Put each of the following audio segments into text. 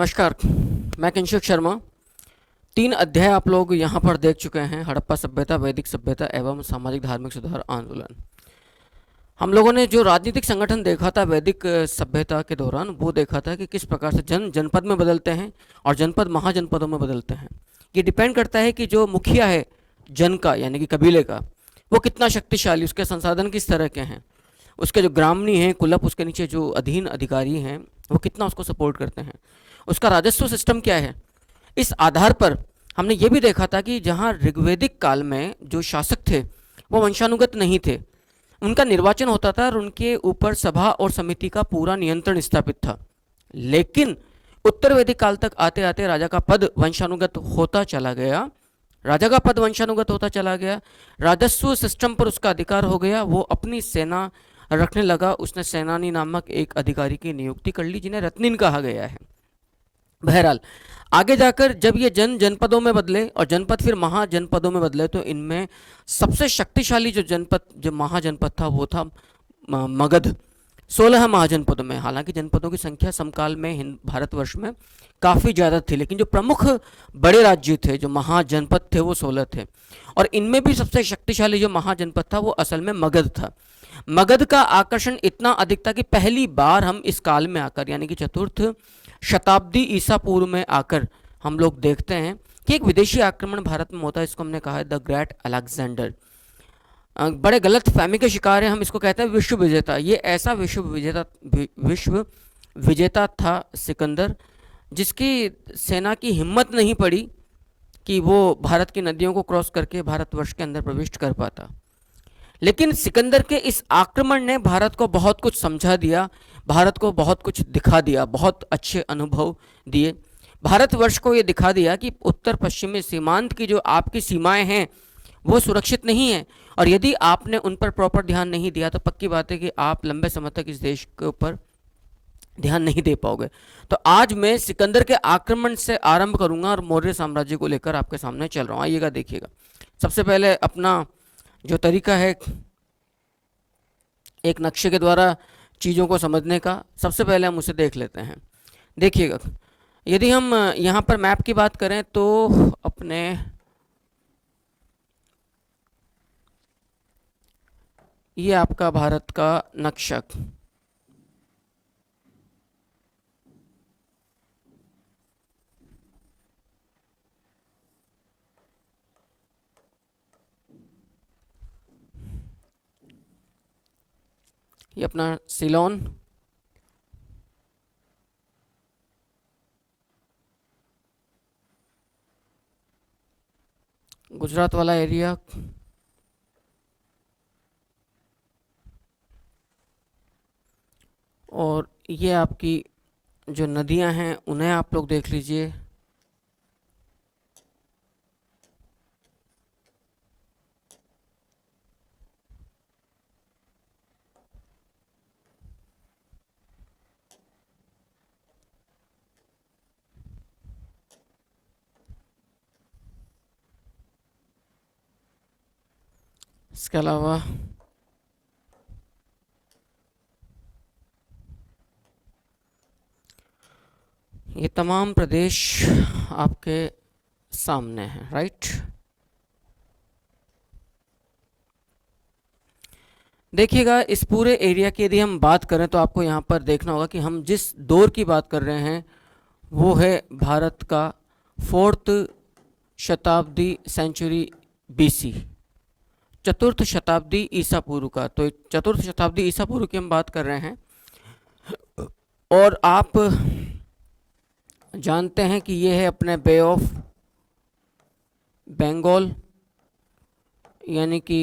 नमस्कार, मैं किंशुक शर्मा। 3 अध्याय आप लोग यहाँ पर देख चुके हैं। हड़प्पा सभ्यता, वैदिक सभ्यता एवं सामाजिक धार्मिक सुधार आंदोलन। हम लोगों ने जो राजनीतिक संगठन देखा था वैदिक सभ्यता के दौरान, वो देखा था कि किस प्रकार से जनपद में बदलते हैं और जनपद महाजनपदों में बदलते हैं। ये डिपेंड करता है कि जो मुखिया है जन का, यानी कि कबीले का, वो कितना शक्तिशाली, उसके संसाधन किस तरह के हैं, उसके जो ग्रामणी हैं, कुलप, उसके नीचे जो अधीन अधिकारी हैं, वो कितना उसको सपोर्ट करते हैं, उसका राजस्व सिस्टम क्या है। इस आधार पर हमने ये भी देखा था कि जहाँ ऋग्वैदिक काल में जो शासक थे वो वंशानुगत नहीं थे, उनका निर्वाचन होता था और उनके ऊपर सभा और समिति का पूरा नियंत्रण स्थापित था। लेकिन उत्तर वैदिक काल तक आते आते राजा का पद वंशानुगत होता चला गया, राजस्व सिस्टम पर उसका अधिकार हो गया, वो अपनी सेना रखने लगा। उसने सेनानी नामक एक अधिकारी की नियुक्ति कर ली जिन्हें रत्निन कहा गया है। बहरहाल आगे जाकर जब ये जनपदों में बदले और जनपद फिर महाजनपदों में बदले, तो इनमें सबसे शक्तिशाली जो महाजनपद था वो था मगध। 16 महाजनपदों में, हालांकि जनपदों की संख्या समकाल में भारतवर्ष में काफ़ी ज़्यादा थी, लेकिन जो प्रमुख बड़े राज्य थे, जो महाजनपद थे, वो 16 थे। और इनमें भी सबसे शक्तिशाली जो महाजनपद था वो असल में मगध था। मगध का आकर्षण इतना अधिक था कि पहली बार हम इस काल में आकर, यानी कि 4th शताब्दी ईसा पूर्व में आकर हम लोग देखते हैं कि एक विदेशी आक्रमण भारत में होता है। इसको हमने कहा है द ग्रेट अलेक्जेंडर। बड़े गलत फहमी के शिकार हैं हम। इसको कहते हैं विश्व विजेता। ये ऐसा विश्व विजेता था सिकंदर, जिसकी सेना की हिम्मत नहीं पड़ी कि वो भारत की नदियों को क्रॉस करके भारतवर्ष के अंदर प्रविष्ट कर पाता। लेकिन सिकंदर के इस आक्रमण ने भारत को बहुत कुछ समझा दिया, भारत को बहुत कुछ दिखा दिया, बहुत अच्छे अनुभव दिए। भारतवर्ष को ये दिखा दिया कि उत्तर पश्चिमी सीमांत की जो आपकी सीमाएं हैं वो सुरक्षित नहीं है, और यदि आपने उन पर प्रॉपर ध्यान नहीं दिया तो पक्की बात है कि आप लंबे समय तक इस देश के ऊपर ध्यान नहीं दे पाओगे। तो आज मैं सिकंदर के आक्रमण से आरंभ करूंगा और मौर्य साम्राज्य को लेकर आपके सामने चल रहा हूँ। आइएगा, देखिएगा। सबसे पहले अपना जो तरीका है एक नक्शे के द्वारा चीज़ों को समझने का, सबसे पहले हम उसे देख लेते हैं। देखिएगा, यदि हम यहाँ पर मैप की बात करें तो अपने ये आपका भारत का नक्शा, ये अपना सिलोन, गुजरात वाला एरिया, और ये आपकी जो नदियां हैं उन्हें आप लोग देख लीजिए। इसके अलावा ये तमाम प्रदेश आपके सामने हैं, राइट। देखिएगा, इस पूरे एरिया की यदि हम बात करें तो आपको यहाँ पर देखना होगा कि हम जिस दौर की बात कर रहे हैं वो है भारत का 4th शताब्दी सेंचुरी BC, 4th शताब्दी ईसा पूर्व का। तो 4th शताब्दी ईसा पूर्व की हम बात कर रहे हैं, और आप जानते हैं कि ये है अपने बे ऑफ बंगाल, यानी कि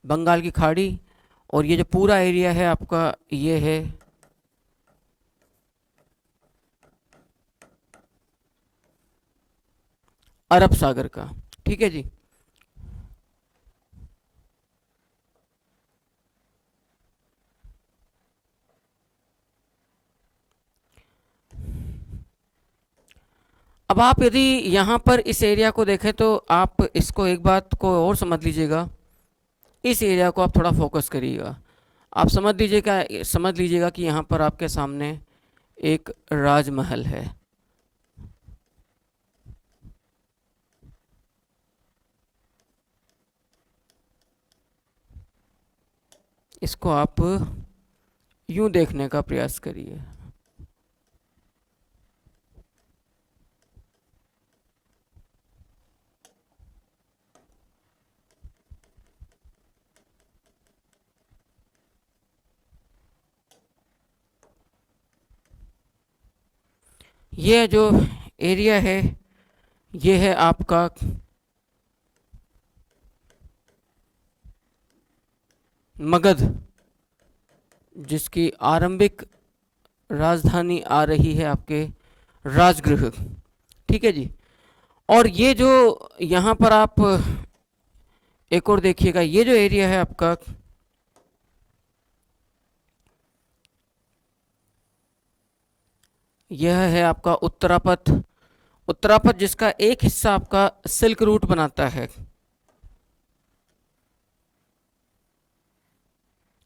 बंगाल की खाड़ी, और ये जो पूरा एरिया है आपका ये है अरब सागर का। ठीक है जी। अब आप यदि यहाँ पर इस एरिया को देखें तो आप इसको एक बात को और समझ लीजिएगा, इस एरिया को आप थोड़ा फोकस करिएगा। आप समझ लीजिएगा कि यहाँ पर आपके सामने एक राजमहल है। इसको आप यूं देखने का प्रयास करिए। ये जो एरिया है ये है आपका मगध, जिसकी आरंभिक राजधानी आ रही है आपके राजगृह। ठीक है जी। और ये जो यहाँ पर आप एक और देखिएगा, ये जो एरिया है आपका, यह है आपका उत्तरापथ। उत्तरापथ जिसका एक हिस्सा आपका सिल्क रूट बनाता है।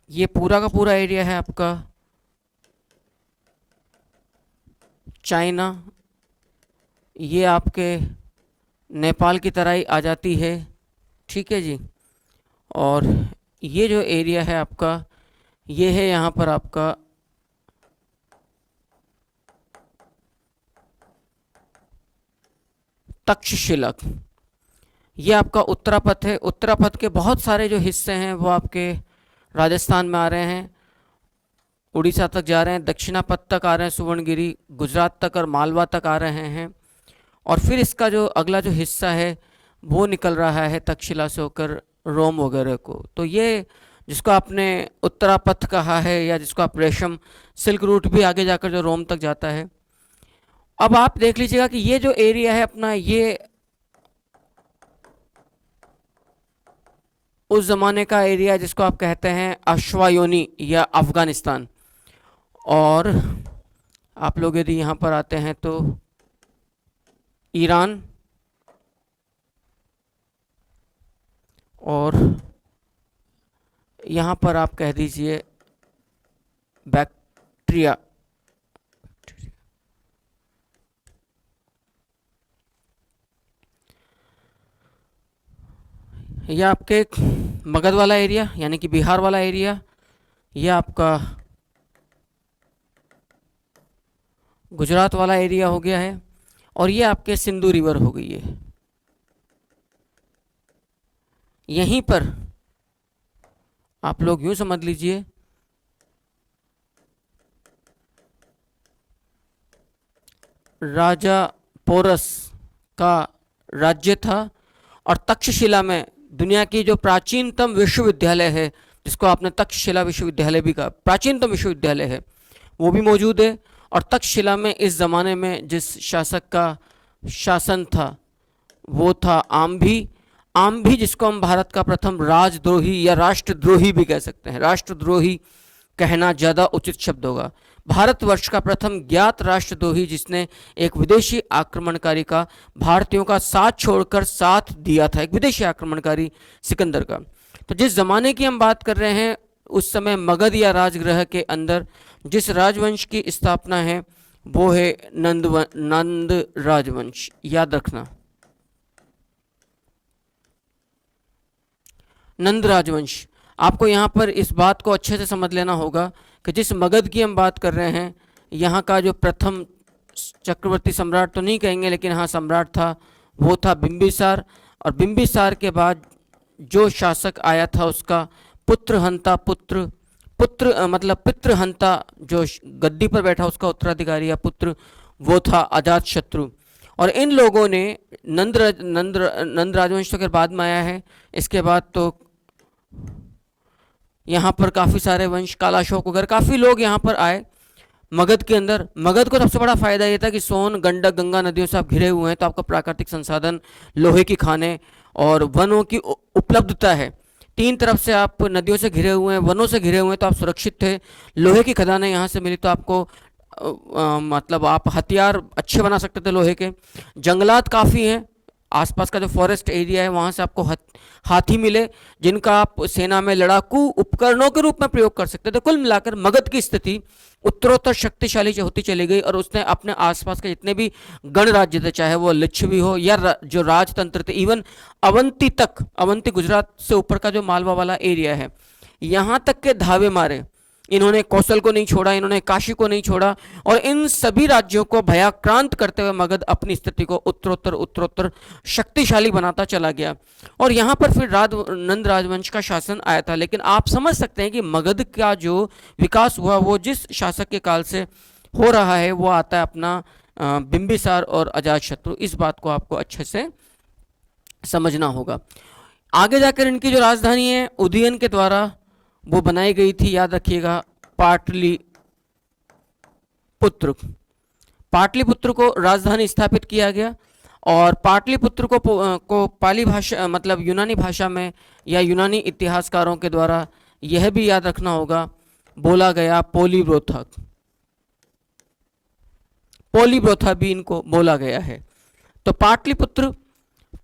ये पूरा का पूरा एरिया है आपका चाइना। ये आपके नेपाल की तरह ही आ जाती है। ठीक है जी। और ये जो एरिया है आपका, ये है यहाँ पर आपका तक्षशिला। ये आपका उत्तरापथ है। उत्तरापथ के बहुत सारे जो हिस्से हैं वो आपके राजस्थान में आ रहे हैं, उड़ीसा तक जा रहे हैं, दक्षिणापथ तक आ रहे हैं, सुवर्णगिरी, गुजरात तक और मालवा तक आ रहे हैं। और फिर इसका जो अगला जो हिस्सा है वो निकल रहा है तक्षशिला से होकर रोम वगैरह को। तो ये जिसको आपने उत्तरापथ कहा है, या जिसको आप रेशम सिल्क रूट भी आगे जाकर जो रोम तक जाता है। अब आप देख लीजिएगा कि ये जो एरिया है अपना, ये उस जमाने का एरिया जिसको आप कहते हैं अश्वायोनी या अफगानिस्तान। और आप लोग यदि यहाँ पर आते हैं तो ईरान, और यहाँ पर आप कह दीजिए बैक्ट्रिया। ये आपके मगध वाला एरिया यानी कि बिहार वाला एरिया, ये आपका गुजरात वाला एरिया हो गया है, और ये आपके सिंधु रिवर हो गई है। यहीं पर आप लोग यूं समझ लीजिए राजा पोरस का राज्य था। और तक्षशिला में दुनिया की जो प्राचीनतम विश्वविद्यालय है, जिसको आपने तक्षशिला विश्वविद्यालय भी कहा, प्राचीनतम विश्वविद्यालय है, वो भी मौजूद है। और तक्षशिला में इस ज़माने में जिस शासक का शासन था वो था आम्भी। आम्भी जिसको हम भारत का प्रथम राजद्रोही या राष्ट्रद्रोही भी कह सकते हैं, राष्ट्रद्रोही कहना ज़्यादा उचित शब्द होगा। भारतवर्ष का प्रथम ज्ञात राष्ट्रद्रोही जिसने एक विदेशी आक्रमणकारी का भारतीयों का साथ छोड़कर साथ दिया था, एक विदेशी आक्रमणकारी सिकंदर का। तो जिस ज़माने की हम बात कर रहे हैं, उस समय मगध या राजगृह के अंदर जिस राजवंश की स्थापना है वो है नंद राजवंश। याद रखना, नंद राजवंश। आपको यहाँ पर इस बात को अच्छे से समझ लेना होगा कि जिस मगध की हम बात कर रहे हैं, यहाँ का जो प्रथम चक्रवर्ती सम्राट तो नहीं कहेंगे, लेकिन हाँ सम्राट था, वो था बिंबिसार। और बिंबिसार के बाद जो शासक आया था उसका पुत्रहंता मतलब पितृहंता, जो गद्दी पर बैठा उसका उत्तराधिकारी या पुत्र, वो था अजातशत्रु। और इन लोगों ने नंद राजवंश तो खैर बाद में आया है। इसके बाद तो यहाँ पर काफ़ी सारे वंश, कालाशोक वगैरह काफ़ी लोग यहाँ पर आए मगध के अंदर। मगध को सबसे बड़ा फायदा ये था कि सोन, गंडक, गंगा नदियों से आप घिरे हुए हैं, तो आपका प्राकृतिक संसाधन, लोहे की खानें और वनों की उपलब्धता है। तीन तरफ से आप नदियों से घिरे हुए हैं, वनों से घिरे हुए हैं, तो आप सुरक्षित थे। लोहे की खदानें यहाँ से मिली तो आपको मतलब आप हथियार अच्छे बना सकते थे लोहे के। जंगलात काफ़ी हैं, आसपास का जो फॉरेस्ट एरिया है वहाँ से आपको हाथी मिले जिनका आप सेना में लड़ाकू उपकरणों के रूप में प्रयोग कर सकते थे। कुल मिलाकर मगध की स्थिति उत्तरोत्तर शक्तिशाली होती चली गई और उसने अपने आसपास के जितने भी गणराज्य थे, चाहे वो लिच्छवी हो या जो राजतंत्र थे, इवन अवंती तक, अवंती गुजरात से ऊपर का जो मालवा वाला एरिया है, यहाँ तक के धावे मारे इन्होंने। कौशल को नहीं छोड़ा, इन्होंने काशी को नहीं छोड़ा, और इन सभी राज्यों को भयाक्रांत करते हुए मगध अपनी स्थिति को उत्तरोत्तर उत्तरोत्तर शक्तिशाली बनाता चला गया। और यहाँ पर फिर नंद राजवंश का शासन आया था। लेकिन आप समझ सकते हैं कि मगध का जो विकास हुआ वो जिस शासक के काल से हो रहा है वो आता है अपना बिंबिसार और अजातशत्रु। इस बात को आपको अच्छे से समझना होगा। आगे जाकर इनकी जो राजधानी है उदयन के द्वारा वो बनाई गई थी, याद रखिएगा, पाटलिपुत्र। पाटलिपुत्र को राजधानी स्थापित किया गया और पाटलिपुत्र को पाली भाषा मतलब यूनानी भाषा में या यूनानी इतिहासकारों के द्वारा यह भी याद रखना होगा बोला गया पोलीब्रोथा। पोलीब्रोथा भी इनको बोला गया है। तो पाटलिपुत्र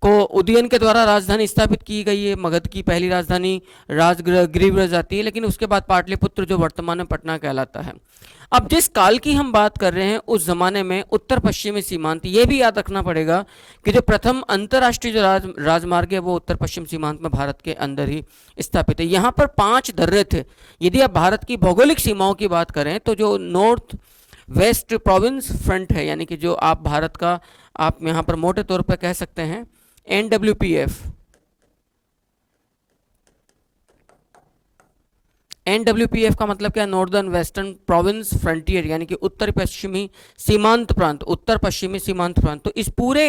को उदयन के द्वारा राजधानी स्थापित की गई है। मगध की पहली राजधानी गिरिव्रज आती है, लेकिन उसके बाद पाटलिपुत्र जो वर्तमान में पटना कहलाता है। अब जिस काल की हम बात कर रहे हैं उस जमाने में उत्तर पश्चिमी सीमांत, ये भी याद रखना पड़ेगा कि जो प्रथम अंतर्राष्ट्रीय जो राजमार्ग है वो उत्तर पश्चिम सीमांत में भारत के अंदर ही स्थापित है। यहाँ पर 5 दर्रे थे। यदि आप भारत की भौगोलिक सीमाओं की बात करें तो जो नॉर्थ वेस्ट प्रोविंस फ्रंट है, यानी कि जो आप भारत का आप यहाँ पर मोटे तौर पर कह सकते हैं NWPF, NWPF का मतलब क्या, नॉर्दर्न वेस्टर्न प्रोविंस फ्रंटियर, यानी कि उत्तर पश्चिमी सीमांत प्रांत, उत्तर पश्चिमी सीमांत प्रांत। तो इस पूरे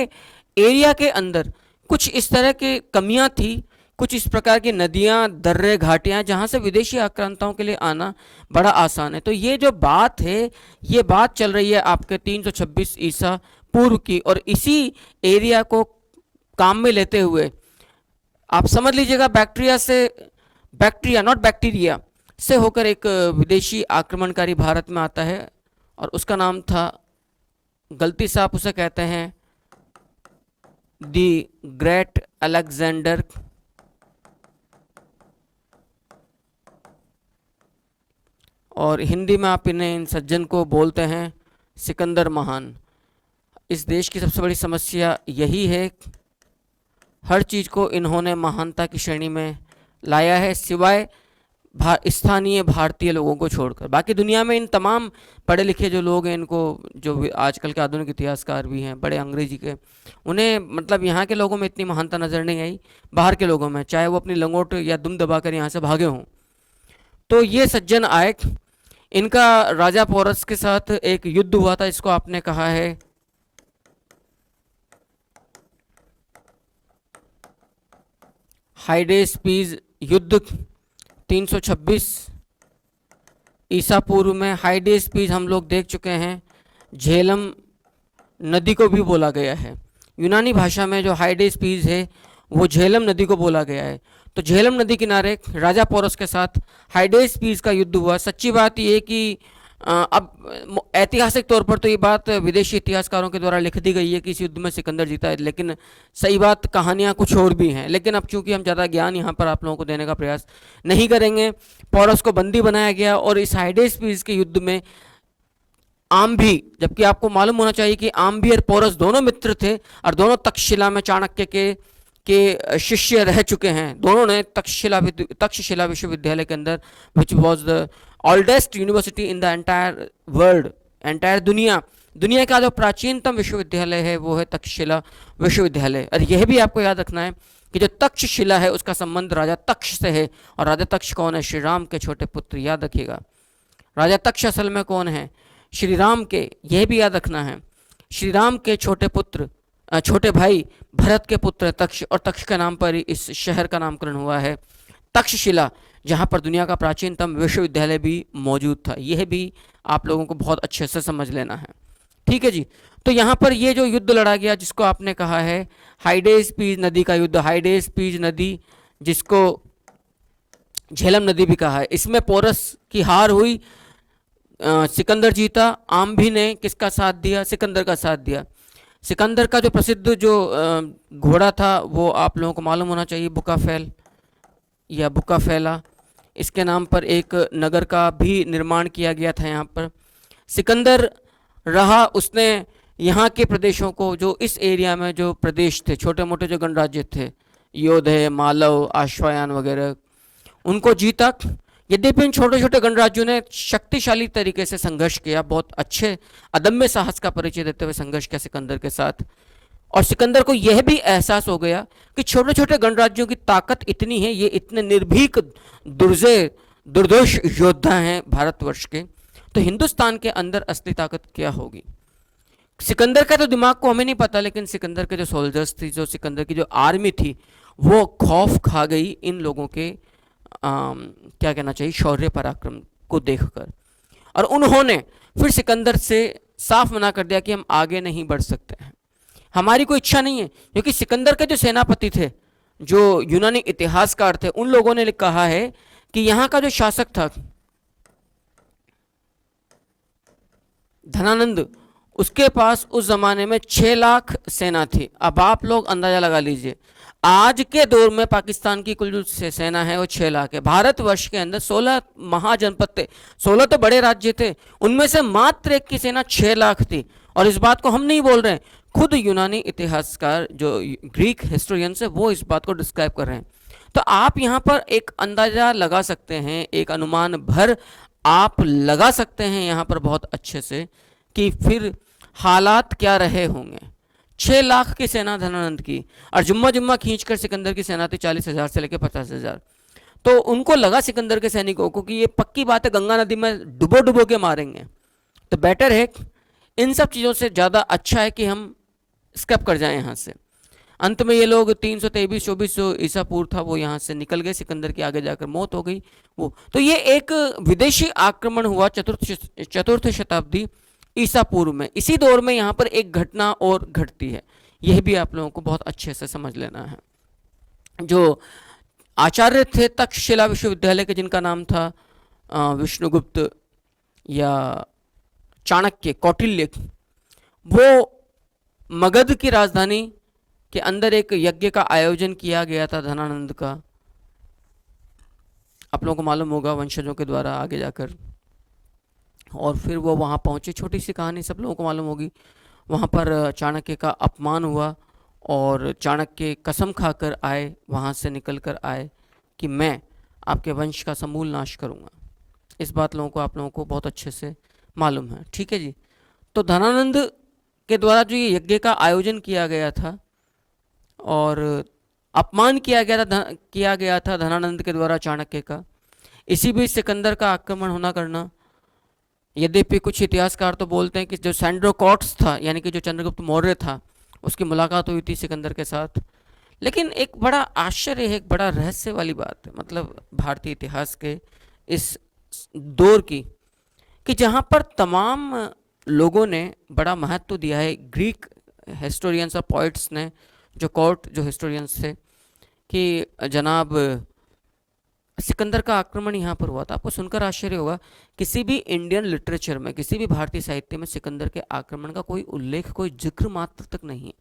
एरिया के अंदर कुछ इस तरह की कमियां थी, कुछ इस प्रकार की नदियां, दर्रे, घाटियां जहां से विदेशी आक्रांताओं के लिए आना बड़ा आसान है। तो ये जो बात है ये बात चल रही है आपके 326 ईसा पूर्व की, और इसी एरिया को काम में लेते हुए आप समझ लीजिएगा बैक्टीरिया नॉट बैक्टीरिया से होकर एक विदेशी आक्रमणकारी भारत में आता है और उसका नाम था, गलती से आप उसे कहते हैं दी ग्रेट अलेक्जेंडर, और हिंदी में आप इन्हें, इन सज्जन को बोलते हैं सिकंदर महान। इस देश की सबसे बड़ी समस्या यही है, हर चीज़ को इन्होंने महानता की श्रेणी में लाया है सिवाय स्थानीय भारतीय लोगों को छोड़कर। बाकी दुनिया में इन तमाम पढ़े लिखे जो लोग हैं, इनको जो आजकल के आधुनिक इतिहासकार भी हैं बड़े अंग्रेजी के, उन्हें मतलब यहाँ के लोगों में इतनी महानता नज़र नहीं आई, बाहर के लोगों में, चाहे वो अपनी लंगोट या दुम दबाकर यहाँ से भागे हों। तो ये सज्जन आए, इनका राजा पोरस के साथ एक युद्ध हुआ था, इसको आपने कहा है हाइडेस्पीज युद्ध। 326 ईसा पूर्व में हाइडेस्पीज हम लोग देख चुके हैं। झेलम नदी को भी बोला गया है, यूनानी भाषा में जो हाइडेस्पीज है वो झेलम नदी को बोला गया है। तो झेलम नदी किनारे राजा पोरस के साथ हाइडेस्पीज का युद्ध हुआ। सच्ची बात ये कि अब ऐतिहासिक तौर पर तो ये बात विदेशी इतिहासकारों के द्वारा लिख दी गई है कि इस युद्ध में सिकंदर जीता है, लेकिन सही बात कहानियाँ कुछ और भी हैं। लेकिन अब चूंकि हम ज़्यादा ज्ञान यहाँ पर आप लोगों को देने का प्रयास नहीं करेंगे, पोरस को बंदी बनाया गया और इस हाइडेस्पीज के युद्ध में आम्भी, जबकि आपको मालूम होना चाहिए कि आम्भी और पोरस दोनों मित्र थे और दोनों तक्षशिला में चाणक्य के शिष्य रह चुके हैं। दोनों ने तक्षशिला विश्वविद्यालय के अंदर, which was the oldest university in the entire world, entire दुनिया का जो प्राचीनतम विश्वविद्यालय है वो है तक्षशिला विश्वविद्यालय। और यह भी आपको याद रखना है कि जो तक्षशिला है उसका संबंध राजा तक्ष से है, और राजा तक्ष कौन है, श्री राम के छोटे पुत्र, याद रखिएगा। राजा तक्ष असल में कौन है, श्री राम के, यह भी याद रखना है, श्री राम के छोटे पुत्र, छोटे भाई भरत के पुत्र तक्ष, और तक्ष के नाम पर इस शहर का नामकरण हुआ है तक्षशिला, जहाँ पर दुनिया का प्राचीनतम विश्वविद्यालय भी मौजूद था। यह भी आप लोगों को बहुत अच्छे से समझ लेना है, ठीक है जी। तो यहाँ पर ये जो युद्ध लड़ा गया जिसको आपने कहा है हाइडेस्पीज नदी का युद्ध, हाइडेस्पीज नदी जिसको झेलम नदी भी कहा है, इसमें पोरस की हार हुई, सिकंदर जीता। आम्भी ने किसका साथ दिया, सिकंदर का साथ दिया। सिकंदर का जो प्रसिद्ध जो घोड़ा था वो आप लोगों को मालूम होना चाहिए, बुकाफेल या बुकाफेला। इसके नाम पर एक नगर का भी निर्माण किया गया था यहाँ पर। सिकंदर रहा, उसने यहाँ के प्रदेशों को, जो इस एरिया में जो प्रदेश थे, छोटे मोटे जो गणराज्य थे, योधे, मालव, आश्वायन वगैरह, उनको जीता। यद्यपि इन छोटे छोटे गणराज्यों ने शक्तिशाली तरीके से संघर्ष किया, बहुत अच्छे अदम्य साहस का परिचय देते हुए संघर्ष किया सिकंदर के साथ। और सिकंदर को यह भी एहसास हो गया कि छोटे छोटे गणराज्यों की ताकत इतनी है, ये इतने निर्भीक दुर्जय दुर्दोष योद्धा हैं भारतवर्ष के, तो हिंदुस्तान के अंदर असली ताकत क्या होगी। सिकंदर का तो दिमाग को हमें नहीं पता, लेकिन सिकंदर के जो सोल्जर्स थी, जो सिकंदर की जो आर्मी थी, वो खौफ खा गई इन लोगों के क्या कहना चाहिए, शौर्य पराक्रम को देखकर। और उन्होंने फिर सिकंदर से साफ मना कर दिया कि हम आगे नहीं बढ़ सकते हैं, हमारी कोई इच्छा नहीं है। क्योंकि सिकंदर के जो सेनापति थे, जो यूनानी इतिहासकार थे, उन लोगों ने कहा है कि यहाँ का जो शासक था धनानंद, उसके पास उस जमाने में 6 लाख सेना थी। अब आप लोग अंदाजा लगा लीजिए, आज के दौर में पाकिस्तान की कुल जो सेना है वो 6 लाख है। भारतवर्ष के अंदर 16 महाजनपद थे, 16 तो बड़े राज्य थे, उनमें से मात्र एक की सेना 6 लाख थी। और इस बात को हम नहीं बोल रहे हैं, खुद यूनानी इतिहासकार जो ग्रीक हिस्टोरियंस है वो इस बात को डिस्क्राइब कर रहे हैं। तो आप यहाँ पर एक अंदाजा लगा सकते हैं, एक अनुमान भर आप लगा सकते हैं यहाँ पर बहुत अच्छे से कि फिर हालात क्या रहे होंगे। 6 लाख की सेना धनानंद की, और जुम्मा जुम्मा खींचकर सिकंदर की सेना थी 40,000 से लेकर 50,000। तो उनको लगा सिकंदर के सैनिकों को कि ये पक्की बात है, गंगा नदी में डुबो डुबो के मारेंगे, तो बेटर है, इन सब चीज़ों से ज़्यादा अच्छा है कि हम स्केप कर जाएं यहाँ से। अंत में ये लोग 323-24 जो ईसा पूर्व था वो यहाँ से निकल गए, सिकंदर की आगे जाकर मौत हो गई वो। तो ये एक विदेशी आक्रमण हुआ चतुर्थ शताब्दी ईसा पूर्व में। इसी दौर में यहाँ पर एक घटना और घटती है, यह भी आप लोगों को बहुत अच्छे से समझ लेना है। जो आचार्य थे तक्षशिला विश्वविद्यालय के, जिनका नाम था विष्णुगुप्त या चाणक्य, कौटिल्य, वो मगध की राजधानी के अंदर एक यज्ञ का आयोजन किया गया था धनानंद का, आप लोगों को मालूम होगा, वंशजों के द्वारा आगे जाकर। और फिर वो वहाँ पहुँचे, छोटी सी कहानी सब लोगों को मालूम होगी। वहाँ पर चाणक्य का अपमान हुआ और चाणक्य कसम खाकर आए, वहाँ से निकल कर आए कि मैं आपके वंश का समूल नाश करूँगा। इस बात लोगों को, आप लोगों को बहुत अच्छे से मालूम है, ठीक है जी। तो धनानंद के द्वारा जो ये यज्ञ का आयोजन किया गया था और अपमान किया गया था धनानंद के द्वारा चाणक्य का, इसी बीच सिकंदर का आक्रमण होना करना। यद्यपि कुछ इतिहासकार तो बोलते हैं कि जो सैंड्रोकॉट्स था, यानी कि जो चंद्रगुप्त मौर्य था, उसकी मुलाकात हुई थी सिकंदर के साथ। लेकिन एक बड़ा आश्चर्य है, एक बड़ा रहस्य वाली बात है, मतलब भारतीय इतिहास के इस दौर की, कि जहाँ पर तमाम लोगों ने बड़ा महत्व दिया है, ग्रीक हिस्टोरियंस और पोइट्स ने, जो कोर्ट जो हिस्टोरियंस थे, कि जनाब सिकंदर का आक्रमण यहाँ पर हुआ था। आपको सुनकर आश्चर्य होगा, किसी भी इंडियन लिटरेचर में, किसी भी भारतीय साहित्य में सिकंदर के आक्रमण का कोई उल्लेख, कोई जिक्र मात्र तक नहीं है।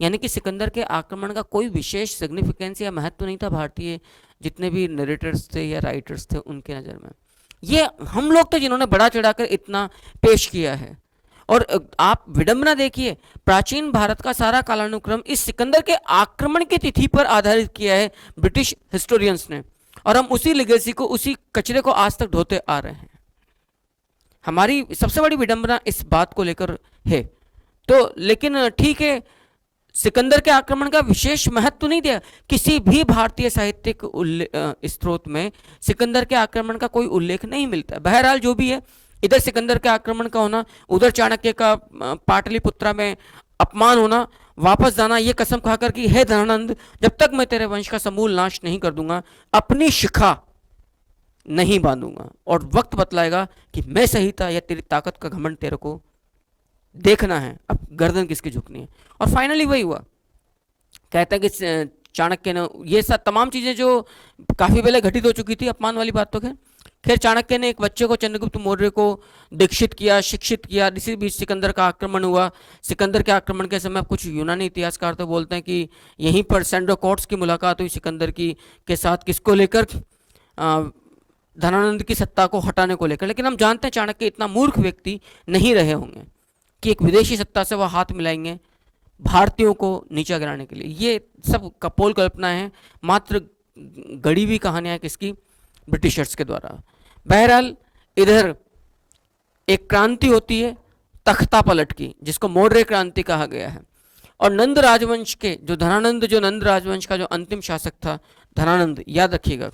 यानी कि सिकंदर के आक्रमण का कोई विशेष सिग्निफिकेंस या महत्व नहीं था भारतीय जितने भी नरेटर्स थे या राइटर्स थे उनके नज़र में। ये हम लोग थे जिन्होंने बड़ा चढ़ाकर इतना पेश किया है। और आप विडंबना देखिए, प्राचीन भारत का सारा कालानुक्रम इस सिकंदर के आक्रमण की तिथि पर आधारित किया है ब्रिटिश हिस्टोरियंस ने, और हम उसी लेगेसी को, उसी कचरे को आज तक ढोते आ रहे हैं। हमारी सबसे बड़ी विडंबना इस बात को लेकर है। तो लेकिन ठीक है, सिकंदर के आक्रमण का विशेष महत्व नहीं दिया, किसी भी भारतीय साहित्यिक स्रोत में सिकंदर के आक्रमण का कोई उल्लेख नहीं मिलता। बहरहाल जो भी है, इधर सिकंदर के आक्रमण का होना, उधर चाणक्य का पाटलिपुत्रा में अपमान होना, वापस जाना ये कसम खाकर कि हे धनानंद, जब तक मैं तेरे वंश का समूल नाश नहीं कर दूंगा अपनी शिखा नहीं बांधूंगा, और वक्त बतलाएगा कि मैं सही था या तेरी ताकत का घमंड तेरे को देखना है, अब गर्दन किसकी झुकनी है। और फाइनली वही हुआ। कहते हैं कि चाणक्य ने ये सब तमाम चीज़ें जो काफ़ी पहले घटित हो चुकी थी, अपमान वाली बात तो खैर चाणक्य ने एक बच्चे को, चंद्रगुप्त मौर्य को दीक्षित किया, शिक्षित किया। इसी बीच सिकंदर का आक्रमण हुआ। सिकंदर के आक्रमण के समय कुछ यूनानी इतिहासकार तो बोलते हैं कि यहीं पर सैंड्रोकॉट्स की मुलाकात हुई सिकंदर की के साथ, किसको लेकर, धनानंद की सत्ता को हटाने को लेकर। लेकिन हम जानते हैं चाणक्य इतना मूर्ख व्यक्ति नहीं रहे होंगे कि एक विदेशी सत्ता से वह हाथ मिलाएंगे भारतीयों को नीचा गिराने के लिए। ये सब कपोल कल्पना है, मात्र गढ़ी हुई कहानियां किसकी, ब्रिटिशर्स के द्वारा। बहरहाल इधर एक क्रांति होती है तख्ता पलट की, जिसको मौर्य क्रांति कहा गया है। और नंद राजवंश के जो धनानंद, जो नंद राजवंश का जो अंतिम शासक था धनानंद, याद रखिएगा,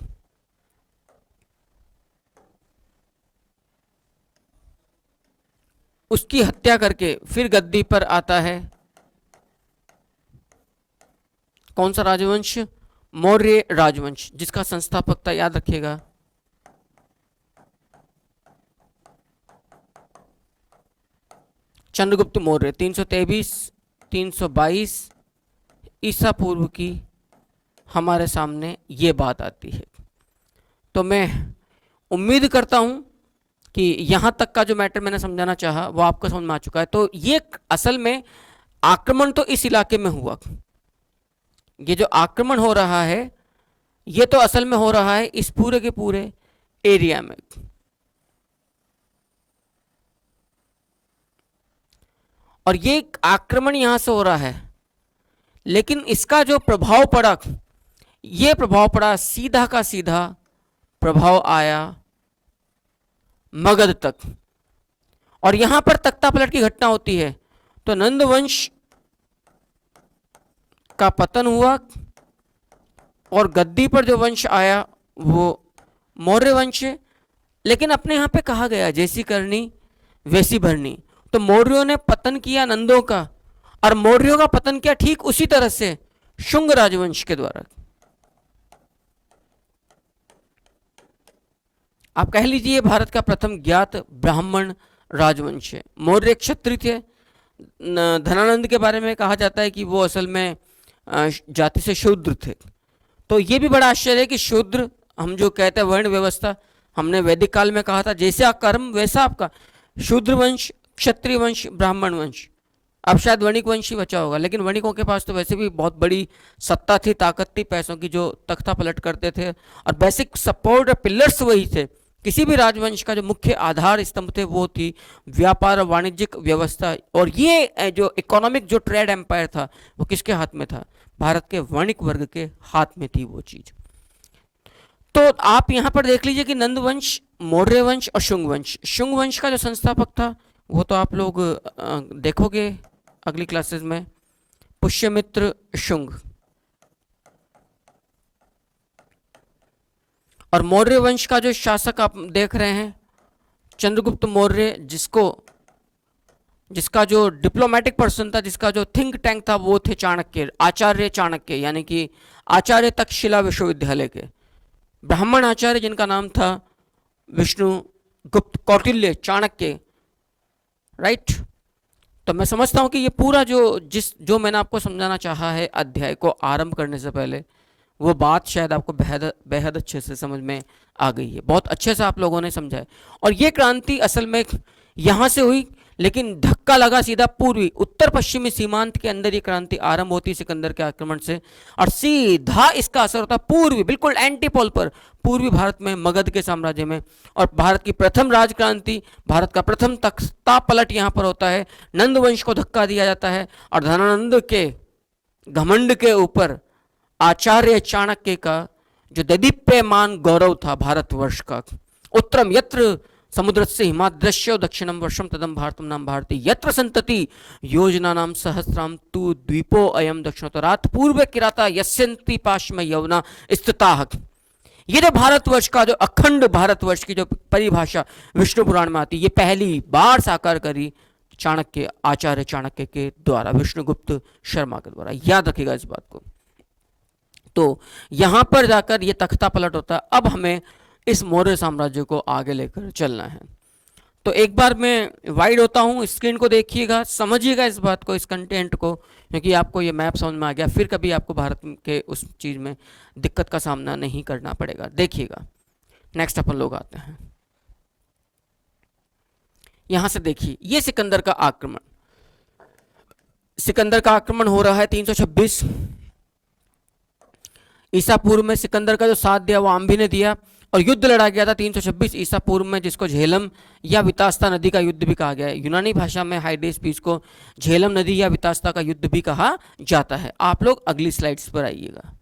उसकी हत्या करके फिर गद्दी पर आता है कौन सा राजवंश, मौर्य राजवंश, जिसका संस्थापक था, याद रखिएगा, चंद्रगुप्त मौर्य। 323-322 ईसा पूर्व की हमारे सामने ये बात आती है। तो मैं उम्मीद करता हूं कि यहाँ तक का जो मैटर मैंने समझाना चाहा वो आपको समझ में आ चुका है। तो ये असल में आक्रमण तो इस इलाके में हुआ, ये जो आक्रमण हो रहा है ये तो असल में हो रहा है इस पूरे के पूरे एरिया में। और ये आक्रमण यहां से हो रहा है, लेकिन इसका जो प्रभाव पड़ा, ये प्रभाव पड़ा सीधा का सीधा प्रभाव आया मगध तक। और यहां पर तख्ता पलट की घटना होती है। तो नंद वंश का पतन हुआ और गद्दी पर जो वंश आया वो मौर्य वंश है। लेकिन अपने यहां पे कहा गया जैसी करनी वैसी भरनी। तो मौर्यों ने पतन किया नंदों का, और मौर्यों का पतन किया ठीक उसी तरह से शुंग राजवंश के द्वारा। आप कह लीजिए भारत का प्रथम ज्ञात ब्राह्मण राजवंश है। मौर्य क्षत्रिय थे। धनानंद के बारे में कहा जाता है कि वो असल में जाति से शूद्र थे। तो ये भी बड़ा आश्चर्य है कि शूद्र, हम जो कहते हैं वर्ण व्यवस्था, हमने वैदिक काल में कहा था जैसे आप कर्म वैसा आपका, शूद्र वंश, क्षत्रिय वंश, ब्राह्मण वंश। अब शायद वणिक वंश ही बचा होगा, लेकिन वणिकों के पास तो वैसे भी बहुत बड़ी सत्ता थी, ताकत थी पैसों की, जो तख्ता पलट करते थे। और बेसिक सपोर्ट और पिलर्स वही थे। किसी भी राजवंश का जो मुख्य आधार स्तंभ थे वो थी व्यापार और वाणिज्यिक व्यवस्था। और ये जो इकोनॉमिक जो ट्रेड एम्पायर था वो किसके हाथ में था, भारत के वणिक वर्ग के हाथ में थी वो चीज। तो आप यहां पर देख लीजिए कि नंद वंश, मौर्य वंश और शुंग वंश। शुंग वंश का जो संस्थापक था वो तो आप लोग देखोगे अगली क्लासेस में, पुष्यमित्र शुंग। और मौर्य वंश का जो शासक आप देख रहे हैं चंद्रगुप्त मौर्य, जिसका जो डिप्लोमेटिक पर्सन था, जिसका जो थिंक टैंक था वो थे चाणक्य, आचार्य चाणक्य, यानी कि आचार्य तक्षशिला विश्वविद्यालय के ब्राह्मण आचार्य, जिनका नाम था विष्णुगुप्त कौटिल्य चाणक्य, राइट। तो मैं समझता हूं कि ये पूरा जो मैंने आपको समझाना चाहा है अध्याय को आरंभ करने से पहले, वो बात शायद आपको बेहद अच्छे से समझ में आ गई है। बहुत अच्छे से आप लोगों ने समझा है। और ये क्रांति असल में यहाँ से हुई, लेकिन धक्का लगा सीधा पूर्वी उत्तर पश्चिमी सीमांत के अंदर ये क्रांति आरंभ होती सिकंदर के आक्रमण से, और सीधा इसका असर होता पूर्वी, बिल्कुल एंटीपोल पर, पूर्वी भारत में, मगध के साम्राज्य में। और भारत की प्रथम राजक्रांति, भारत का प्रथम तख्ता पलट यहाँ पर होता है। नंद वंश को धक्का दिया जाता है और धनानंद के घमंड के ऊपर आचार्य चाणक्य का जो ददीप्यमान गौरव था भारतवर्ष का, उत्तरम यत्र समुद्रस्य हिमाद्रश्य दक्षिणम वर्षम तदम भारतम नाम भारती यत्र संतति योजना नाम सहस्राम तु द्वीपो अयम दक्षिणोत्तरात् पूर्व किराता यस्यन्ति पाश्म यवना स्थिताः। ये जो भारतवर्ष का, जो अखंड भारतवर्ष की जो परिभाषा विष्णु पुराण में आती है, ये पहली बार साकार करी चाणक्य, आचार्य चाणक्य के द्वारा, विष्णुगुप्त शर्मा के द्वारा। याद रखिएगा इस बात को। तो यहां पर जाकर ये तख्ता पलट होता है। अब हमें इस मौर्य साम्राज्य को आगे लेकर चलना है। तो एक बार मैं वाइड होता हूं, स्क्रीन को देखिएगा, समझिएगा इस बात को, इस कंटेंट को, क्योंकि आपको ये मैप समझ में आ गया, फिर कभी आपको भारत के उस चीज़ में दिक्कत का सामना नहीं करना पड़ेगा। देखिएगा, नेक्स्ट अपन लोग आते हैं। यहां से देखिए, ये सिकंदर का आक्रमण, सिकंदर का आक्रमण हो रहा है 326 ईसा पूर्व में। सिकंदर का जो साथ दिया वो आम्भी ने दिया, और युद्ध लड़ा गया था 326 ईसा पूर्व में, जिसको झेलम या वितास्ता नदी का युद्ध भी कहा गया है। यूनानी भाषा में हाइडेस्पीस को झेलम नदी या वितास्ता का युद्ध भी कहा जाता है। आप लोग अगली स्लाइड्स पर आइएगा।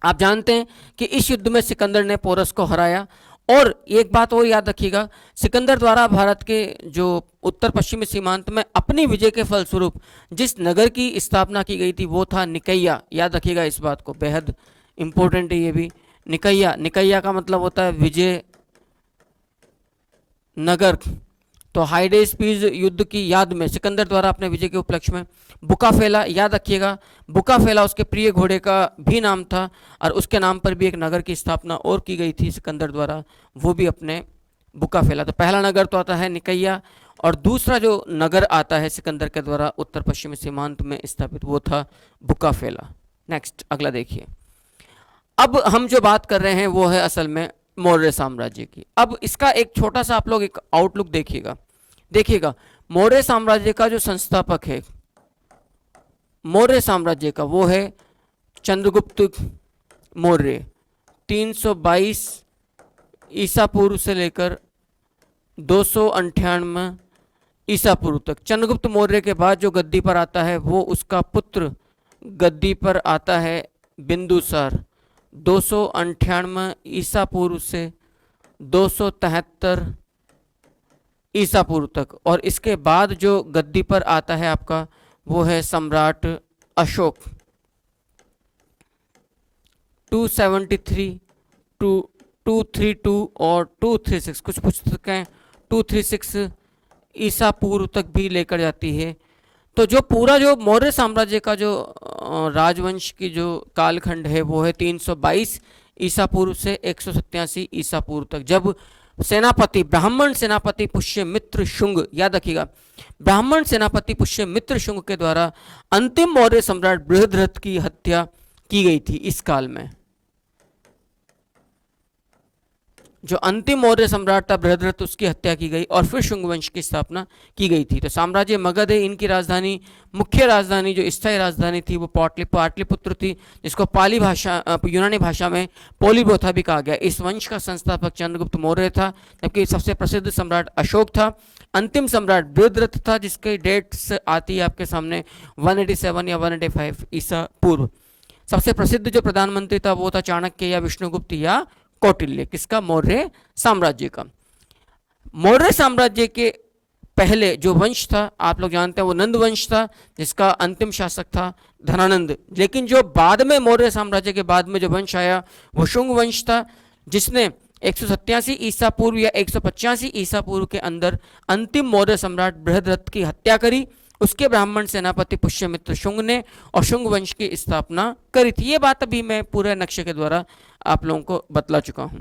आप जानते हैं कि इस युद्ध में सिकंदर ने पोरस को हराया। और एक बात और याद रखिएगा, सिकंदर द्वारा भारत के जो उत्तर पश्चिमी सीमांत में अपनी विजय के फलस्वरूप जिस नगर की स्थापना की गई थी वो था निकैया। याद रखिएगा इस बात को, बेहद इंपॉर्टेंट है ये भी। निकैया, निकैया का मतलब होता है विजय नगर। तो हाइडेस्पीस युद्ध की याद में सिकंदर द्वारा अपने विजय के उपलक्ष्य में बुकाफेला, याद रखिएगा बुकाफेला उसके प्रिय घोड़े का भी नाम था, और उसके नाम पर भी एक नगर की स्थापना और की गई थी सिकंदर द्वारा, वो भी अपने बुकाफेला। तो पहला नगर तो आता है निकैया, और दूसरा जो नगर आता है सिकंदर के द्वारा उत्तर पश्चिमी सीमांत में स्थापित, वो था बुकाफेला। नेक्स्ट अगला देखिए। अब हम जो बात कर रहे हैं वो है असल में मौर्य साम्राज्य की। अब इसका एक छोटा सा आप लोग एक आउटलुक देखिएगा। मौर्य साम्राज्य का जो संस्थापक है मौर्य साम्राज्य का, वो है चंद्रगुप्त मौर्य। 322 ईसा पूर्व से लेकर 298 ईसा पूर्व तक। चंद्रगुप्त मौर्य के बाद जो गद्दी पर आता है वो उसका पुत्र गद्दी पर आता है बिंदुसार। 298 ईसा पूर्व से 273 ईसा पूर्व तक। और इसके बाद जो गद्दी पर आता है आपका वो है सम्राट अशोक। 273, 232 और 236, कुछ पुस्तकें 236 ईसा पूर्व तक भी लेकर जाती है। तो जो पूरा जो मौर्य साम्राज्य का जो राजवंश की जो कालखंड है वो है 322 ईसा पूर्व से 187 ईसा पूर्व तक, जब सेनापति ब्राह्मण सेनापति पुष्यमित्र शुंग, याद रखिएगा ब्राह्मण सेनापति पुष्यमित्र शुंग के द्वारा अंतिम मौर्य सम्राट बृहद्रथ की हत्या की गई थी। इस काल में जो अंतिम मौर्य सम्राट था बृहद्रथ, उसकी हत्या की गई और फिर शुंग वंश की स्थापना की गई थी। तो साम्राज्य मगध है, इनकी राजधानी, मुख्य राजधानी जो स्थायी राजधानी थी वो पाटलिपुत्र थी, जिसको पाली भाषा यूनानी भाषा में पोलिब्रोथा भी कहा गया। इस वंश का संस्थापक चंद्रगुप्त मौर्य था, जबकि सबसे प्रसिद्ध सम्राट अशोक था। अंतिम सम्राट बृहद्रथ था, जिसकी डेट्स आती है आपके सामने 187 या 185 ईसा पूर्व। सबसे प्रसिद्ध जो प्रधानमंत्री था वो था चाणक्य या विष्णुगुप्त या कौटिल्य। किसका? मौर्य साम्राज्य का। मौर्य साम्राज्य के पहले जो वंश था आप लोग जानते हैं वो नंद वंश था, जिसका अंतिम शासक था धनानंद। लेकिन जो बाद में मौर्य साम्राज्य के बाद में जो वंश आया वो शुंग वंश था, जिसने 187 ईसा पूर्व या 185 ईसा पूर्व के अंदर अंतिम मौर्य सम्राट बृहद्रथ की हत्या करी। उसके ब्राह्मण सेनापति पुष्यमित्र शुंग ने और शुंग वंश की स्थापना करी थी। ये बात अभी मैं पूरे नक्शे के द्वारा आप लोगों को बतला चुका हूं।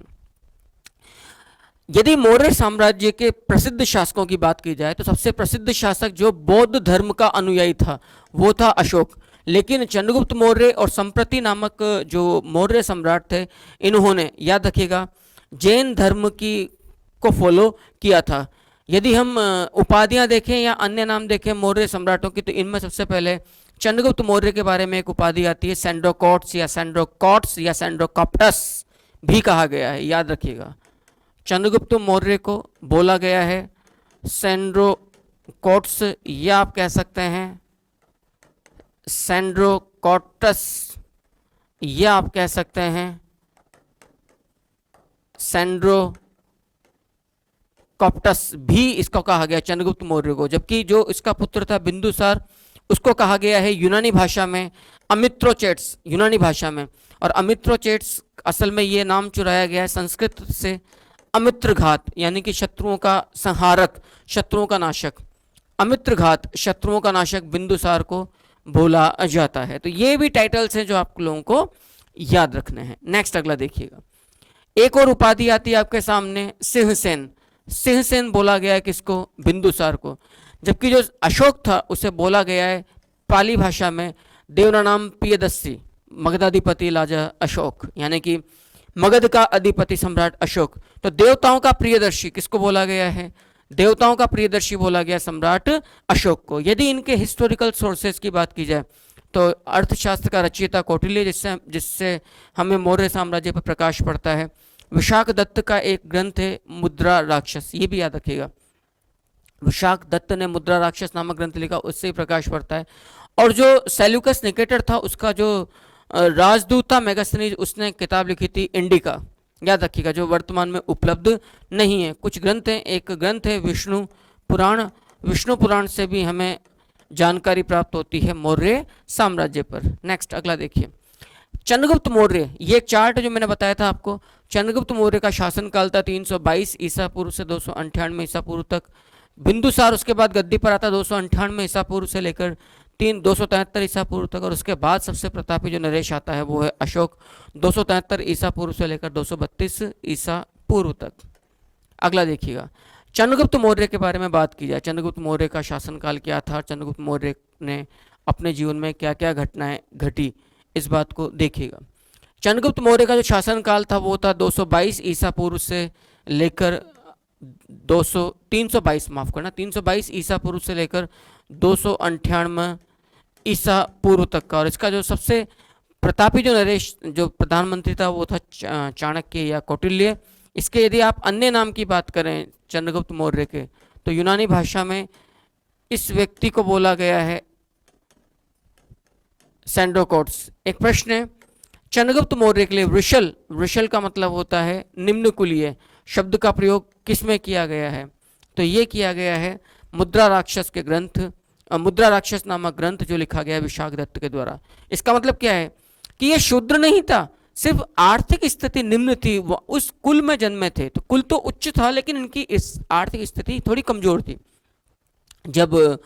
यदि मौर्य साम्राज्य के प्रसिद्ध शासकों की बात की जाए तो सबसे प्रसिद्ध शासक जो बौद्ध धर्म का अनुयायी था वो था अशोक। लेकिन चंद्रगुप्त मौर्य और संप्रति नामक जो मौर्य सम्राट थे, इन्होंने याद रखिएगा जैन धर्म को फॉलो किया था। यदि हम उपाधियां देखें या अन्य नाम देखें मौर्य सम्राटों की, तो इनमें सबसे पहले चंद्रगुप्त मौर्य के बारे में एक उपाधि आती है सेंड्रोकॉट्स या सेंड्रोकॉप्टस भी कहा गया है। याद रखिएगा चंद्रगुप्त मौर्य को बोला गया है सेंड्रोकॉट्स, या आप कह सकते हैं सेंड्रोकॉट्टस, या आप कह सकते हैं सेंड्रोकॉप्टस भी इसको कहा गया चंद्रगुप्त मौर्य को। जबकि जो इसका पुत्र था बिंदुसार, उसको कहा गया है यूनानी भाषा में अमित्रोचेट्स, यूनानी भाषा में। और अमित्रोचेट्स असल में ये नाम चुराया गया है संस्कृत से अमित्रघात, यानी कि शत्रुओं का संहारक, शत्रुओं का नाशक। अमित्रघात शत्रुओं का नाशक बिंदुसार को बोला जाता है। तो ये भी टाइटल्स हैं जो आप लोगों को याद रखने हैं। नेक्स्ट अगला देखिएगा। एक और उपाधि आती है आपके सामने सिंहसेन। सिंहसेन बोला गया है किसको? बिंदुसार को। जबकि जो अशोक था उसे बोला गया है पाली भाषा में देवनानाम पियदस्सी, मगधाधिपति राजा अशोक, यानी कि मगध का अधिपति सम्राट अशोक। तो देवताओं का प्रियदर्शी किसको बोला गया है? देवताओं का प्रियदर्शी बोला गया सम्राट अशोक को। यदि इनके हिस्टोरिकल सोर्सेज की बात की जाए तो अर्थशास्त्र का रचयिता कौटिल्य, जिससे जिससे हमें मौर्य साम्राज्य पर प्रकाश पड़ता है। विशाख दत्त का एक ग्रंथ है मुद्रा राक्षस, ये भी याद रखिएगा। विशाख दत्त ने मुद्रा राक्षस नामक ग्रंथ लिखा, उससे ही प्रकाश पड़ता है। और जो सेल्यूकस निकेटर था, उसका जो राजदूत था मेगास्थनीज, उसने किताब लिखी थी इंडिका, याद रखिएगा, जो वर्तमान में उपलब्ध नहीं है। कुछ ग्रंथ हैं, एक ग्रंथ है विष्णु पुराण, विष्णु पुराण से भी हमें जानकारी प्राप्त होती है मौर्य साम्राज्य पर। नेक्स्ट अगला देखिए, चंद्रगुप्त मौर्य। ये एक चार्ट जो मैंने बताया था आपको, चंद्रगुप्त मौर्य का शासनकाल था 322 ईसा पूर्व से 298 ईसा पूर्व तक। बिंदुसार उसके बाद गद्दी पर आता 298 ईसा पूर्व से लेकर 273 ईसा पूर्व तक। और उसके बाद सबसे प्रतापी जो नरेश आता है वो है अशोक, 273 ईसा पूर्व से लेकर 232 ईसा पूर्व तक। अगला देखिएगा, चंद्रगुप्त मौर्य के बारे में बात की जाए। चंद्रगुप्त मौर्य का शासनकाल क्या था, चंद्रगुप्त मौर्य ने अपने जीवन में क्या क्या घटनाएं घटी, इस बात को देखिएगा। चंद्रगुप्त मौर्य का जो शासनकाल था वो था 222 ईसा पूर्व से लेकर 322 माफ करना, 322 ईसा पूर्व से लेकर 298 ईसा पूर्व तक का। और इसका जो सबसे प्रतापी जो नरेश जो प्रधानमंत्री था वो था चाणक्य या कौटिल्य। इसके यदि आप अन्य नाम की बात करें चंद्रगुप्त मौर्य के, तो यूनानी भाषा में इस व्यक्ति को बोला गया है सैंड्रोकोट्स। एक प्रश्न है, चंद्रगुप्त मौर्य के लिए वृषल, वृषल का मतलब होता है निम्नकुलीय, शब्द का प्रयोग किस में किया गया है, तो ये किया गया है मुद्रा राक्षस के ग्रंथ, मुद्रा राक्षस नामक ग्रंथ जो लिखा गया है विशाख दत्त के द्वारा। इसका मतलब क्या है कि ये शूद्र नहीं था, सिर्फ आर्थिक स्थिति निम्न थी, वो उस कुल में जन्मे थे। तो कुल तो उच्च था लेकिन इनकी इस आर्थिक स्थिति थोड़ी कमजोर थी। जब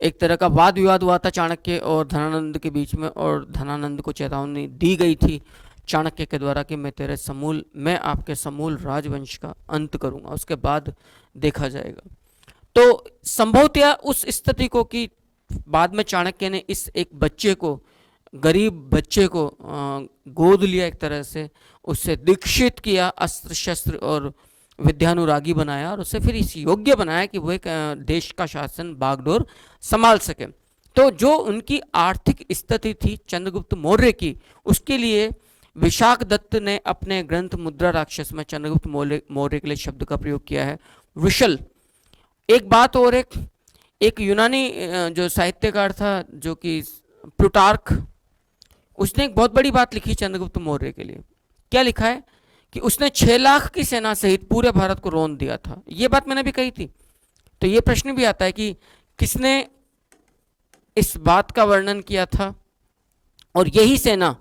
एक तरह का वाद विवाद हुआ था चाणक्य और धनानंद के बीच में, और धनानंद को चेतावनी दी गई थी चाणक्य के द्वारा कि मैं आपके समूल राजवंश का अंत करूंगा, उसके बाद देखा जाएगा। तो संभवतया उस स्थिति को कि बाद में चाणक्य ने इस एक बच्चे को, गरीब बच्चे को गोद लिया, एक तरह से उससे दीक्षित किया, अस्त्र शस्त्र और विद्यानुरागी बनाया, और उसे फिर इस योग्य बनाया कि वो एक देश का शासन बागडोर संभाल सके। तो जो उनकी आर्थिक स्थिति थी चंद्रगुप्त मौर्य की, उसके लिए विशाख दत्त ने अपने ग्रंथ मुद्रा राक्षस में चंद्रगुप्त मौर्य के लिए शब्द का प्रयोग किया है वृषल। एक बात और, एक यूनानी जो साहित्यकार था जो कि प्लूटार्क, उसने एक बहुत बड़ी बात लिखी चंद्रगुप्त मौर्य के लिए। क्या लिखा है कि उसने 6 लाख की सेना सहित पूरे भारत को रौंद दिया था। ये बात मैंने भी कही थी। तो ये प्रश्न भी आता है कि किसने इस बात का वर्णन किया था, और यही सेना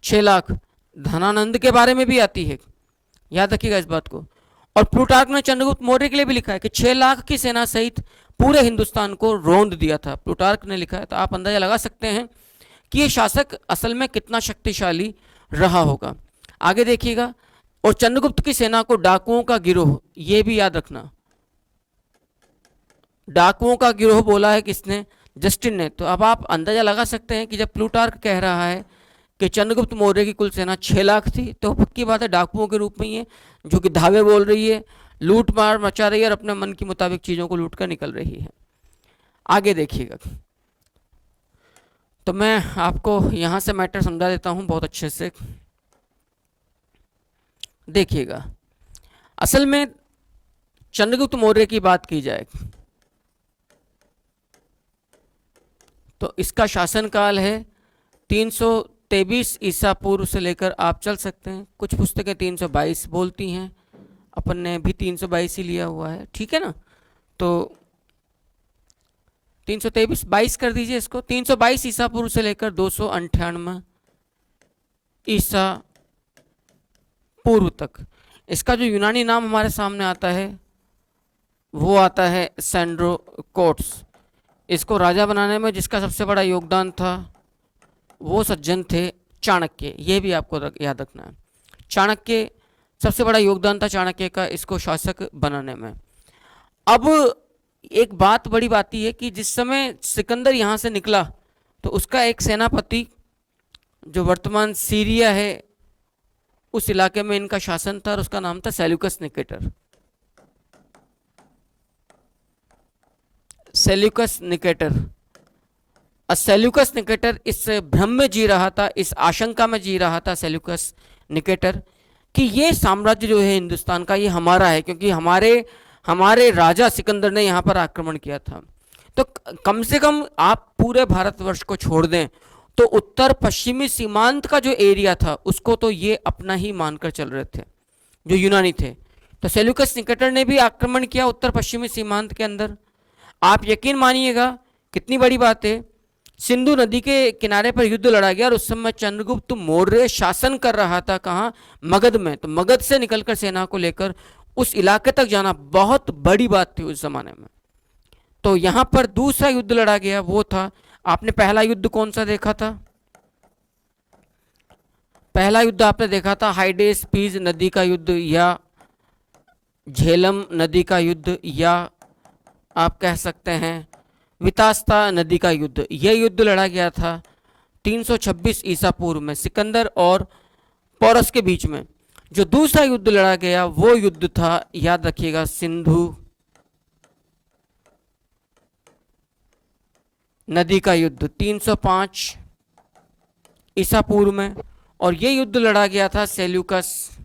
6 लाख धनानंद के बारे में भी आती है, याद रखिएगा इस बात को। और प्लूटार्क ने चंद्रगुप्त मौर्य के लिए भी लिखा है कि 6 लाख की सेना सहित पूरे हिंदुस्तान को रौंद दिया था, प्लूटार्क ने लिखा है। तो आप अंदाजा लगा सकते हैं कि ये शासक असल में कितना शक्तिशाली रहा होगा। आगे देखिएगा, और चंद्रगुप्त की सेना को डाकुओं का गिरोह, ये भी याद रखना, डाकुओं का गिरोह बोला है किसने, जस्टिन ने। तो अब आप अंदाजा लगा सकते हैं कि जब प्लूटार्क कह रहा है कि चंद्रगुप्त मौर्य की कुल सेना 6 लाख थी, तो पक्की बात है डाकुओं के रूप में ही है, जो कि धावे बोल रही है, लूट मार मचा रही है और अपने मन के मुताबिक चीज़ों को लूट कर निकल रही है। आगे देखिएगा, तो मैं आपको यहाँ से मैटर समझा देता हूँ बहुत अच्छे से। देखिएगा, असल में चंद्रगुप्त मौर्य की बात की जाए तो इसका शासनकाल है 323 ईसा पूर्व से लेकर, आप चल सकते हैं, कुछ पुस्तकें 322 बोलती हैं, अपन ने भी 322 ही लिया हुआ है, ठीक है ना। तो 323 कर दीजिए इसको, 322 ईसा पूर्व से लेकर 298 ईसा पूर्व तक। इसका जो यूनानी नाम हमारे सामने आता है वो आता है सैंड्रोकोट्स। इसको राजा बनाने में जिसका सबसे बड़ा योगदान था वो सज्जन थे चाणक्य, ये भी आपको याद रखना है। चाणक्य, सबसे बड़ा योगदान था चाणक्य का इसको शासक बनाने में। अब एक बात बड़ी बात यह है कि जिस समय सिकंदर यहाँ से निकला तो उसका एक सेनापति जो वर्तमान सीरिया है उस इलाके में इनका शासन था, और उसका नाम था Seleucus Nicator. Seleucus Nicator Seleucus Nicator इस भ्रम में जी रहा था, इस आशंका में जी रहा था सेल्यूकस निकेटर कि ये साम्राज्य जो है हिंदुस्तान का, ये हमारा है, क्योंकि हमारे हमारे राजा सिकंदर ने यहाँ पर आक्रमण किया था। तो कम से कम आप पूरे भारतवर्ष को छोड़ दें तो उत्तर पश्चिमी सीमांत का जो एरिया था उसको तो ये अपना ही मानकर चल रहे थे जो यूनानी थे। तो सेल्यूकस निकेटर ने भी आक्रमण किया उत्तर पश्चिमी सीमांत के अंदर। आप यकीन मानिएगा कितनी बड़ी बात है, सिंधु नदी के किनारे पर युद्ध लड़ा गया और उस समय चंद्रगुप्त मौर्य शासन कर रहा था कहाँ, मगध में। तो मगध से निकलकर सेना को लेकर उस इलाके तक जाना बहुत बड़ी बात थी उस जमाने में। तो यहां पर दूसरा युद्ध लड़ा गया, वो था, आपने पहला युद्ध कौन सा देखा था? पहला युद्ध आपने देखा था हाइडेस्पीज नदी का युद्ध, या झेलम नदी का युद्ध, या आप कह सकते हैं वितास्ता नदी का युद्ध। यह युद्ध लड़ा गया था 326 ईसा पूर्व में सिकंदर और पोरस के बीच में। जो दूसरा युद्ध लड़ा गया वो युद्ध था, याद रखिएगा, सिंधु नदी का युद्ध 305 ईसा पूर्व में। और यह युद्ध लड़ा गया था सेल्यूकस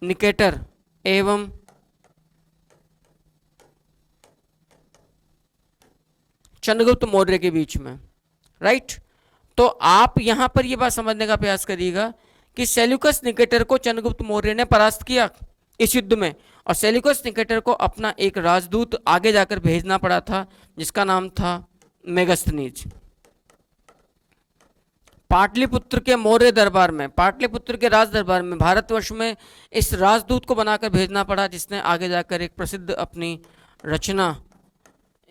निकेटर एवं चंद्रगुप्त मौर्य के बीच में, राइट। तो आप यहां पर यह बात समझने का प्रयास करिएगा कि सेल्यूकस निकेटर को चंद्रगुप्त मौर्य ने परास्त किया इस युद्ध में, और सेल्यूकस निकेटर को अपना एक राजदूत आगे जाकर भेजना पड़ा था जिसका नाम था मेगस्थनीज। पाटलिपुत्र के मौर्य दरबार में, पाटलिपुत्र के राज दरबार में, भारतवर्ष में इस राजदूत को बनाकर भेजना पड़ा जिसने आगे जाकर एक प्रसिद्ध अपनी रचना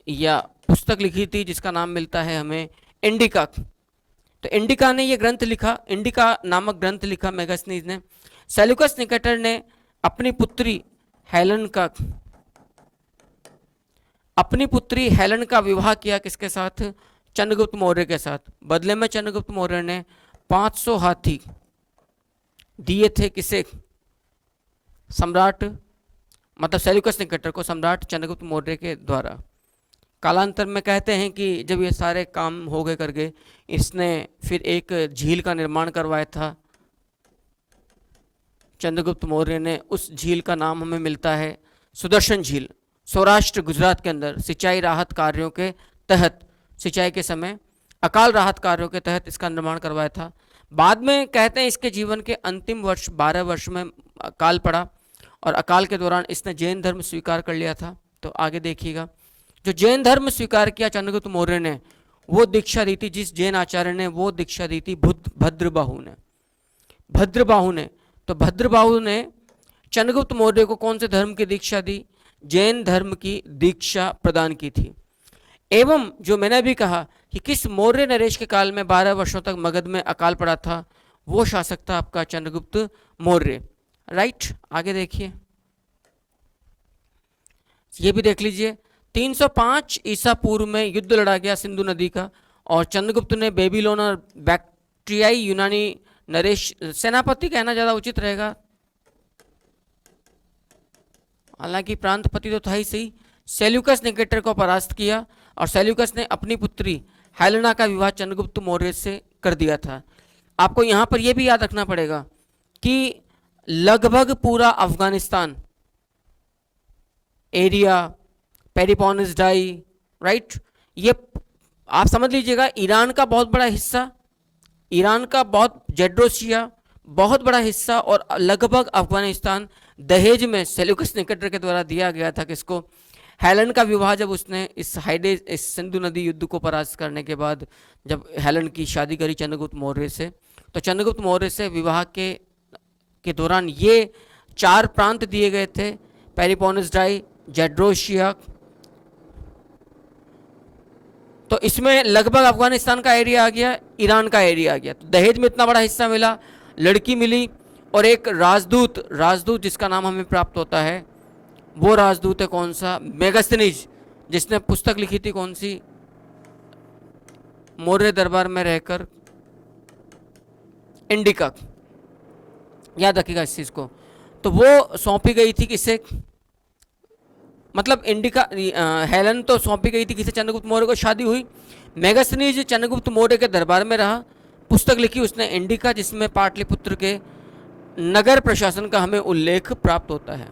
या पुस्तक लिखी थी जिसका नाम मिलता है हमें इंडिका। तो इंडिका ने यह ग्रंथ लिखा, इंडिका नामक ग्रंथ लिखा मेगस्थनीज ने। सेल्यूकस निकेटर ने अपनी पुत्री हेलेन का विवाह किया किसके साथ? चंद्रगुप्त मौर्य के साथ। बदले में चंद्रगुप्त मौर्य ने 500 हाथी दिए थे किसे? सम्राट, मतलब सेल्यूकस निकेटर को, सम्राट चंद्रगुप्त मौर्य के द्वारा। कालांतर में कहते हैं कि जब ये सारे काम हो गए कर गए, इसने फिर एक झील का निर्माण करवाया था चंद्रगुप्त मौर्य ने। उस झील का नाम हमें मिलता है सुदर्शन झील। सौराष्ट्र गुजरात के अंदर सिंचाई राहत कार्यों के तहत, सिंचाई के समय अकाल राहत कार्यों के तहत इसका निर्माण करवाया था। बाद में कहते हैं इसके जीवन के अंतिम वर्ष 12 वर्ष में अकाल पड़ा, और अकाल के दौरान इसने जैन धर्म स्वीकार कर लिया था। तो आगे देखिएगा, जो जैन धर्म स्वीकार किया चंद्रगुप्त मौर्य ने, वो दीक्षा दी थी, जिस जैन आचार्य ने वो दीक्षा दी थी भद्रबाहु ने। तो भद्रबाहु ने चंद्रगुप्त मौर्य को कौन से धर्म की दीक्षा दी? जैन धर्म की दीक्षा प्रदान की थी। एवं जो मैंने भी कहा कि किस मौर्य नरेश के काल में 12 वर्षों तक मगध में अकाल पड़ा था, वो शासक था आपका चंद्रगुप्त मौर्य, राइट। आगे देखिए, ये भी देख लीजिए, 305 ईसा पूर्व में युद्ध लड़ा गया सिंधु नदी का, और चंद्रगुप्त ने बेबीलोन और बैक्ट्रियाई यूनानी नरेश, सेनापति कहना ज्यादा उचित रहेगा, हालांकि प्रांतपति तो था ही सही, सेल्यूकस निकेटर को परास्त किया, और सेल्यूकस ने अपनी पुत्री हेलेना का विवाह चंद्रगुप्त मौर्य से कर दिया था। आपको यहां पर यह भी याद रखना पड़ेगा कि लगभग पूरा अफगानिस्तान एरिया, पेरिपोनिस डाई, राइट, ये आप समझ लीजिएगा, ईरान का बहुत बड़ा हिस्सा, ईरान का जेड्रोसिया बहुत बड़ा हिस्सा, और लगभग अफगानिस्तान दहेज में सेल्यूकस निकेटर के द्वारा दिया गया था किसको? हेलेन का विवाह जब उसने इस सिंधु नदी युद्ध को परास्त करने के बाद जब हेलेन की शादी करी चंद्रगुप्त मौर्य से, तो चंद्रगुप्त मौर्य से विवाह के दौरान ये 4 प्रांत दिए गए थे, पेरिपोनिस डाई, जेड्रोसिया। तो इसमें लगभग अफगानिस्तान का एरिया आ गया, ईरान का एरिया आ गया। तो दहेज में इतना बड़ा हिस्सा मिला, लड़की मिली, और एक राजदूत जिसका नाम हमें प्राप्त होता है, वो राजदूत है कौन सा? मेगस्थनीज, जिसने पुस्तक लिखी थी कौन सी? मौर्य दरबार में रहकर, इंडिका, याद रखिएगा इस चीज को। तो वो सौंपी गई थी किसे? मतलब इंडिका हेलन तो सौंपी गई थी, किसे, चंद्रगुप्त मौर्य को, शादी हुई। मेगास्थनीज चंद्रगुप्त मौर्य के दरबार में रहा, पुस्तक लिखी उसने इंडिका, जिसमें पाटलिपुत्र के नगर प्रशासन का हमें उल्लेख प्राप्त होता है।